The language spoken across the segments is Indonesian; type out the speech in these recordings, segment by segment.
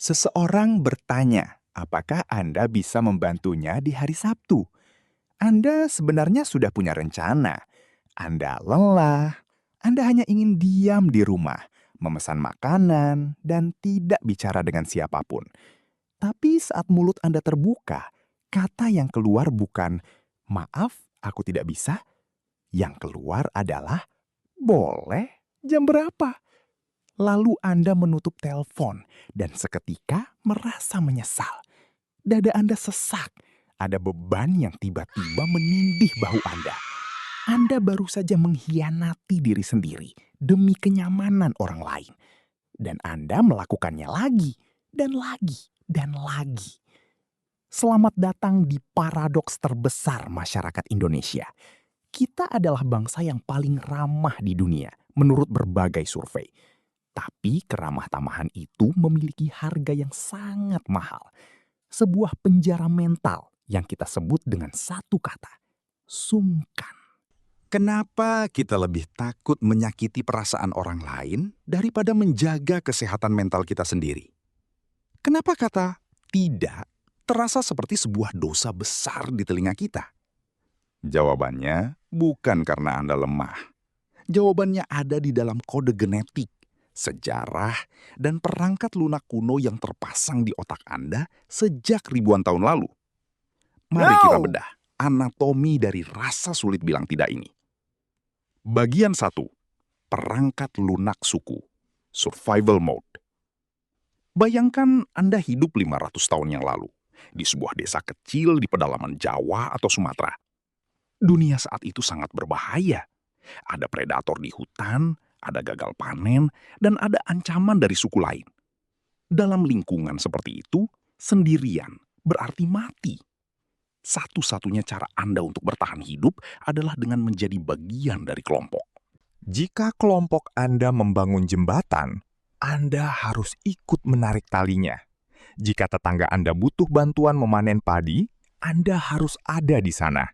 Seseorang bertanya, apakah Anda bisa membantunya di hari Sabtu? Anda sebenarnya sudah punya rencana. Anda lelah, Anda hanya ingin diam di rumah, memesan makanan, dan tidak bicara dengan siapapun. Tapi saat mulut Anda terbuka, kata yang keluar bukan, "Maaf, aku tidak bisa." Yang keluar adalah, "Boleh, jam berapa?" Lalu Anda menutup telepon dan seketika merasa menyesal. Dada Anda sesak. Ada beban yang tiba-tiba menindih bahu Anda. Anda baru saja mengkhianati diri sendiri demi kenyamanan orang lain. Dan Anda melakukannya lagi, dan lagi, dan lagi. Selamat datang di paradoks terbesar masyarakat Indonesia. Kita adalah bangsa yang paling ramah di dunia menurut berbagai survei. Tapi keramah tamahan itu memiliki harga yang sangat mahal. Sebuah penjara mental yang kita sebut dengan satu kata, sungkan. Kenapa kita lebih takut menyakiti perasaan orang lain daripada menjaga kesehatan mental kita sendiri? Kenapa kata "tidak" terasa seperti sebuah dosa besar di telinga kita? Jawabannya bukan karena Anda lemah. Jawabannya ada di dalam kode genetik, sejarah, dan perangkat lunak kuno yang terpasang di otak Anda sejak ribuan tahun lalu. Mari kita No! bedah anatomi dari rasa sulit bilang tidak ini. Bagian 1. Perangkat lunak suku. Survival mode. Bayangkan Anda hidup 500 tahun yang lalu di sebuah desa kecil di pedalaman Jawa atau Sumatera. Dunia saat itu sangat berbahaya. Ada predator di hutan, ada gagal panen, dan ada ancaman dari suku lain. Dalam lingkungan seperti itu, sendirian berarti mati. Satu-satunya cara Anda untuk bertahan hidup adalah dengan menjadi bagian dari kelompok. Jika kelompok Anda membangun jembatan, Anda harus ikut menarik talinya. Jika tetangga Anda butuh bantuan memanen padi, Anda harus ada di sana.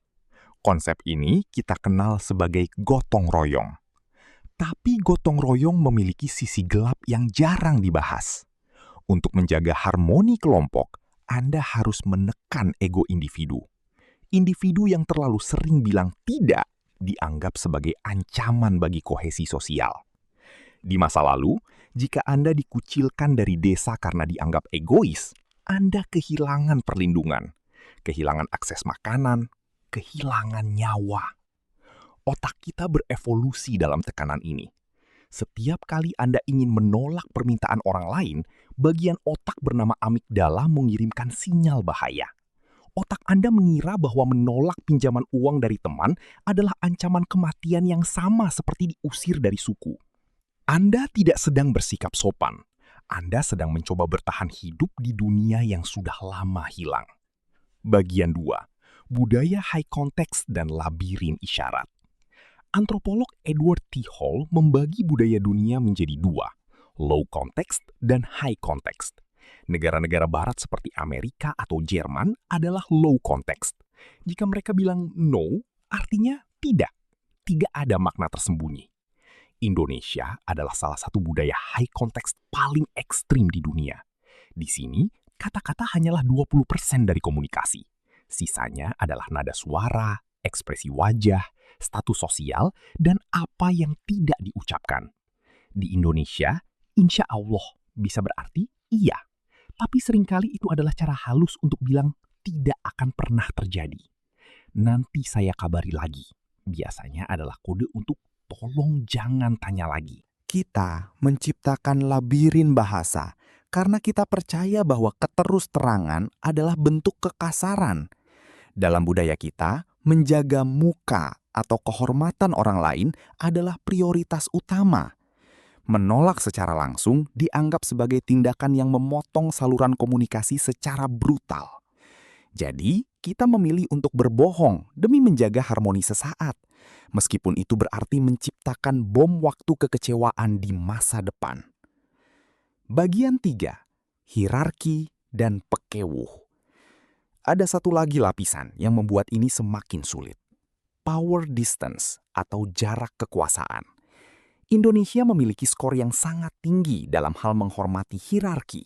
Konsep ini kita kenal sebagai gotong royong. Tapi gotong royong memiliki sisi gelap yang jarang dibahas. Untuk menjaga harmoni kelompok, Anda harus menekan ego individu. Individu yang terlalu sering bilang tidak dianggap sebagai ancaman bagi kohesi sosial. Di masa lalu, jika Anda dikucilkan dari desa karena dianggap egois, Anda kehilangan perlindungan, kehilangan akses makanan, kehilangan nyawa. Otak kita berevolusi dalam tekanan ini. Setiap kali Anda ingin menolak permintaan orang lain, bagian otak bernama amigdala mengirimkan sinyal bahaya. Otak Anda mengira bahwa menolak pinjaman uang dari teman adalah ancaman kematian yang sama seperti diusir dari suku. Anda tidak sedang bersikap sopan. Anda sedang mencoba bertahan hidup di dunia yang sudah lama hilang. Bagian 2. Budaya high context dan labirin isyarat. Antropolog Edward T. Hall membagi budaya dunia menjadi 2, low context dan high context. Negara-negara barat seperti Amerika atau Jerman adalah low context. Jika mereka bilang no, artinya tidak. Tidak ada makna tersembunyi. Indonesia adalah salah satu budaya high context paling ekstrim di dunia. Di sini, kata-kata hanyalah 20% dari komunikasi. Sisanya adalah nada suara, ekspresi wajah, status sosial, dan apa yang tidak diucapkan. Di Indonesia, insya Allah bisa berarti iya. Tapi seringkali itu adalah cara halus untuk bilang tidak akan pernah terjadi. Nanti saya kabari lagi. Biasanya adalah kode untuk tolong jangan tanya lagi. Kita menciptakan labirin bahasa karena kita percaya bahwa keterus-terangan adalah bentuk kekasaran. Dalam budaya kita, menjaga muka atau kehormatan orang lain adalah prioritas utama. Menolak secara langsung dianggap sebagai tindakan yang memotong saluran komunikasi secara brutal. Jadi, kita memilih untuk berbohong demi menjaga harmoni sesaat, meskipun itu berarti menciptakan bom waktu kekecewaan di masa depan. Bagian 3. Hierarki dan pekewuh. Ada satu lagi lapisan yang membuat ini semakin sulit. Power distance atau jarak kekuasaan. Indonesia memiliki skor yang sangat tinggi dalam hal menghormati hierarki.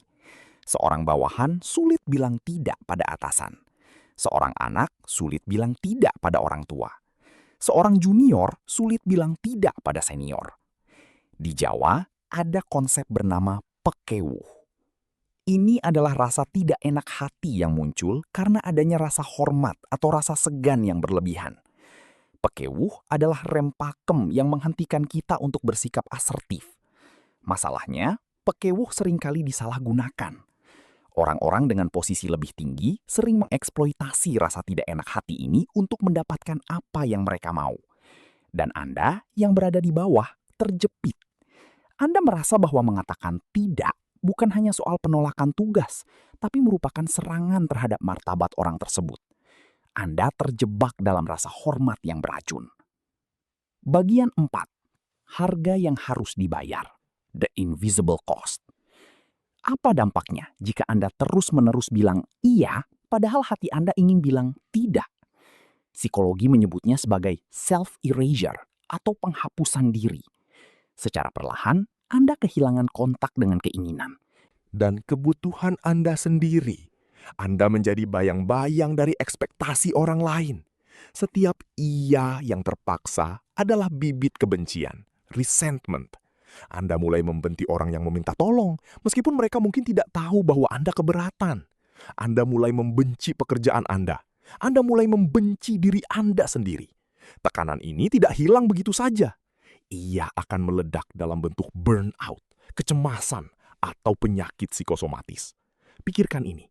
Seorang bawahan sulit bilang tidak pada atasan. Seorang anak sulit bilang tidak pada orang tua. Seorang junior sulit bilang tidak pada senior. Di Jawa ada konsep bernama pekewuh. Ini adalah rasa tidak enak hati yang muncul karena adanya rasa hormat atau rasa segan yang berlebihan. Pekewuh adalah rem pakem yang menghentikan kita untuk bersikap asertif. Masalahnya, pekewuh seringkali disalahgunakan. Orang-orang dengan posisi lebih tinggi sering mengeksploitasi rasa tidak enak hati ini untuk mendapatkan apa yang mereka mau. Dan Anda yang berada di bawah terjepit. Anda merasa bahwa mengatakan tidak bukan hanya soal penolakan tugas, tapi merupakan serangan terhadap martabat orang tersebut. Anda terjebak dalam rasa hormat yang beracun. Bagian 4. Harga yang harus dibayar. The invisible cost. Apa dampaknya jika Anda terus-menerus bilang iya, padahal hati Anda ingin bilang tidak? Psikologi menyebutnya sebagai self-erasure atau penghapusan diri. Secara perlahan, Anda kehilangan kontak dengan keinginan. Dan kebutuhan Anda sendiri. Anda menjadi bayang-bayang dari ekspektasi orang lain. Setiap iya yang terpaksa adalah bibit kebencian, resentment. Anda mulai membenci orang yang meminta tolong, meskipun mereka mungkin tidak tahu bahwa Anda keberatan. Anda mulai membenci pekerjaan Anda. Anda mulai membenci diri Anda sendiri. Tekanan ini tidak hilang begitu saja. Ia akan meledak dalam bentuk burnout, kecemasan, atau penyakit psikosomatis. Pikirkan ini.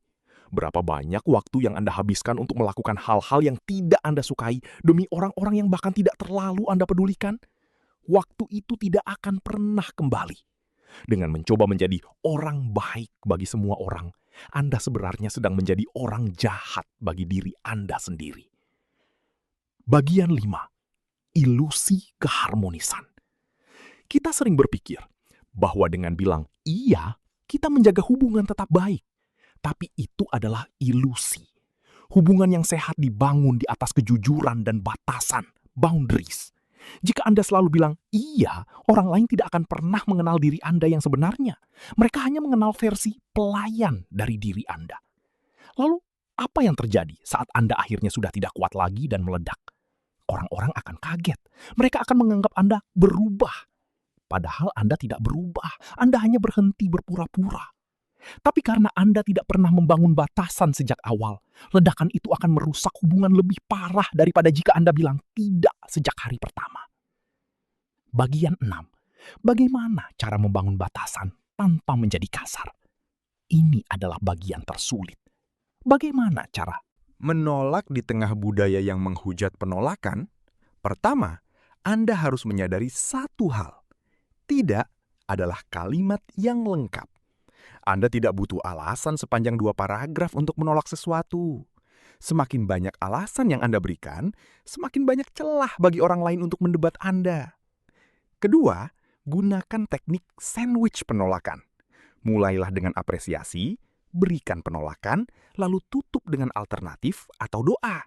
Berapa banyak waktu yang Anda habiskan untuk melakukan hal-hal yang tidak Anda sukai demi orang-orang yang bahkan tidak terlalu Anda pedulikan? Waktu itu tidak akan pernah kembali. Dengan mencoba menjadi orang baik bagi semua orang, Anda sebenarnya sedang menjadi orang jahat bagi diri Anda sendiri. Bagian 5. Ilusi keharmonisan. Kita sering berpikir bahwa dengan bilang iya, kita menjaga hubungan tetap baik. Tapi itu adalah ilusi. Hubungan yang sehat dibangun di atas kejujuran dan batasan, boundaries. Jika Anda selalu bilang iya, orang lain tidak akan pernah mengenal diri Anda yang sebenarnya. Mereka hanya mengenal versi pelayan dari diri Anda. Lalu, apa yang terjadi saat Anda akhirnya sudah tidak kuat lagi dan meledak? Orang-orang akan kaget. Mereka akan menganggap Anda berubah. Padahal Anda tidak berubah. Anda hanya berhenti berpura-pura. Tapi karena Anda tidak pernah membangun batasan sejak awal, ledakan itu akan merusak hubungan lebih parah daripada jika Anda bilang tidak sejak hari pertama. Bagian 6. Bagaimana cara membangun batasan tanpa menjadi kasar? Ini adalah bagian tersulit. Bagaimana cara Menolak di tengah budaya yang menghujat penolakan? Pertama, Anda harus menyadari satu hal. Tidak adalah kalimat yang lengkap. Anda tidak butuh alasan sepanjang 2 paragraf untuk menolak sesuatu. Semakin banyak alasan yang Anda berikan, semakin banyak celah bagi orang lain untuk mendebat Anda. Kedua, gunakan teknik sandwich penolakan. Mulailah dengan apresiasi, berikan penolakan, lalu tutup dengan alternatif atau doa.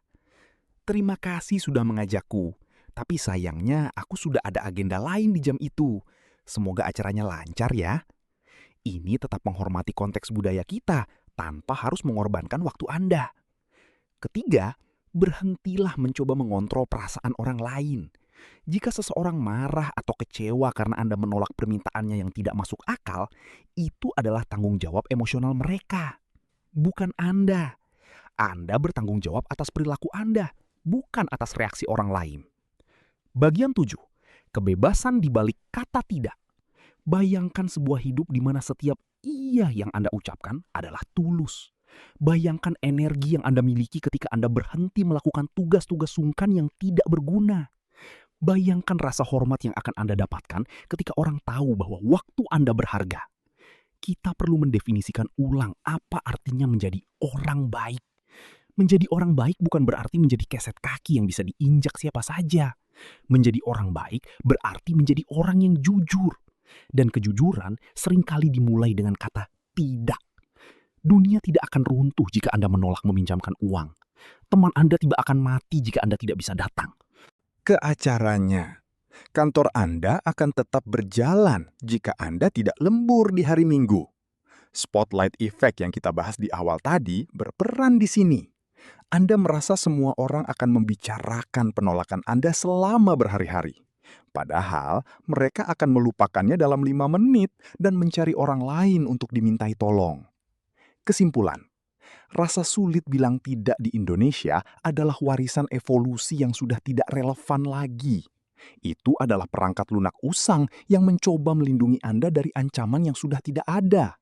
Terima kasih sudah mengajakku, tapi sayangnya aku sudah ada agenda lain di jam itu. Semoga acaranya lancar ya. Ini tetap menghormati konteks budaya kita tanpa harus mengorbankan waktu Anda. Ketiga, berhentilah mencoba mengontrol perasaan orang lain. Jika seseorang marah atau kecewa karena Anda menolak permintaannya yang tidak masuk akal, itu adalah tanggung jawab emosional mereka, bukan Anda. Anda bertanggung jawab atas perilaku Anda, bukan atas reaksi orang lain. Bagian 7. Kebebasan di balik kata tidak. Bayangkan sebuah hidup di mana setiap iya yang Anda ucapkan adalah tulus. Bayangkan energi yang Anda miliki ketika Anda berhenti melakukan tugas-tugas sungkan yang tidak berguna. Bayangkan rasa hormat yang akan Anda dapatkan ketika orang tahu bahwa waktu Anda berharga. Kita perlu mendefinisikan ulang apa artinya menjadi orang baik. Menjadi orang baik bukan berarti menjadi keset kaki yang bisa diinjak siapa saja. Menjadi orang baik berarti menjadi orang yang jujur. Dan kejujuran seringkali dimulai dengan kata tidak. Dunia tidak akan runtuh jika Anda menolak meminjamkan uang. Teman Anda tidak akan mati jika Anda tidak bisa datang. Ke acaranya, kantor Anda akan tetap berjalan jika Anda tidak lembur di hari Minggu. Spotlight effect yang kita bahas di awal tadi berperan di sini. Anda merasa semua orang akan membicarakan penolakan Anda selama berhari-hari. Padahal mereka akan melupakannya dalam 5 menit dan mencari orang lain untuk dimintai tolong. Kesimpulan, rasa sulit bilang tidak di Indonesia adalah warisan evolusi yang sudah tidak relevan lagi. Itu adalah perangkat lunak usang yang mencoba melindungi Anda dari ancaman yang sudah tidak ada.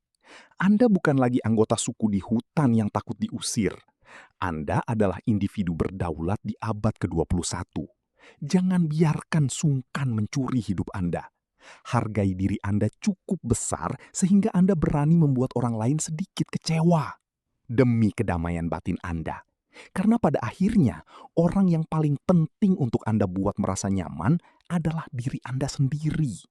Anda bukan lagi anggota suku di hutan yang takut diusir. Anda adalah individu berdaulat di abad ke-21. Jangan biarkan sungkan mencuri hidup Anda. Hargai diri Anda cukup besar sehingga Anda berani membuat orang lain sedikit kecewa. Demi kedamaian batin Anda. Karena pada akhirnya, orang yang paling penting untuk Anda buat merasa nyaman adalah diri Anda sendiri.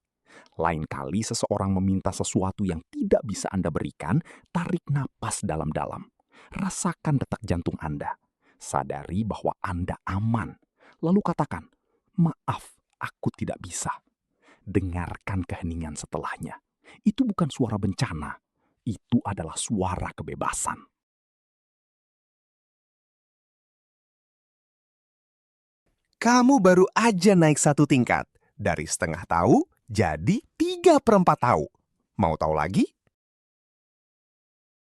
Lain kali seseorang meminta sesuatu yang tidak bisa Anda berikan, tarik napas dalam-dalam. Rasakan detak jantung Anda. Sadari bahwa Anda aman. Lalu katakan, maaf, aku tidak bisa. Dengarkan keheningan setelahnya. Itu bukan suara bencana. Itu adalah suara kebebasan. Kamu baru aja naik 1 tingkat. Dari setengah tahu, jadi 3/4 tahu. Mau tahu lagi?